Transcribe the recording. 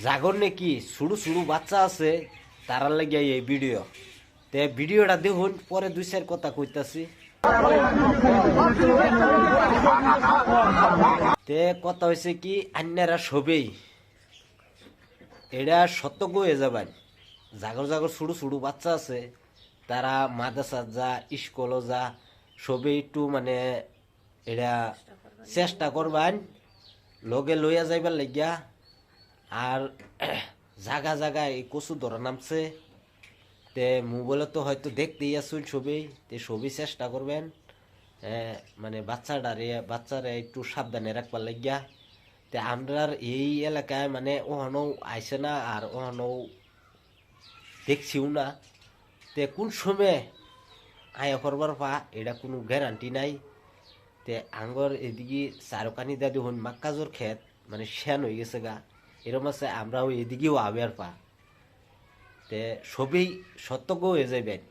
জাগর নাকি শুরু শুরু বাচ্চা আছে তারার লাগিয়া এই ভিডিও তে ভিডিওটা দেখুন পরে দুই চার কথা কইতাছি তে কথা হয়েছে কি আন্যারা সবেই এটা সত্য হয়ে যাবেন জাগর জাগর শুরু শুরু বাচ্চা আছে তারা মাদ্রাসা যা স্কুলও যা সবেই একটু মানে এটা চেষ্টা করবেন লগে লইয়া যাইবার লাগিয়া আর জাগা জাগা এই কচু ধরা নামছে তে মোবাইলে তো হয়তো দেখতেই আসুন ছবি তে ছবি চেষ্টা করবেন মানে বাচ্চারা একটু সাবধানে রাখবার লাগিয়া তে আমরা এই এলাকায় মানে ওহানো আইসে না আর ওহানো দেখছিও না তে কোন সময় আয়া করবার পা এটা কোনো গ্যারান্টি নাই তে আঙ্গর এদিকে চারকানি দাদি হন মাক্কাজোর ক্ষেত মানে শ্যান হয়ে গেছে গা এরকম আছে আমরাও এদিকেও আবের পা তে সবই সতর্ক হয়ে যাবেন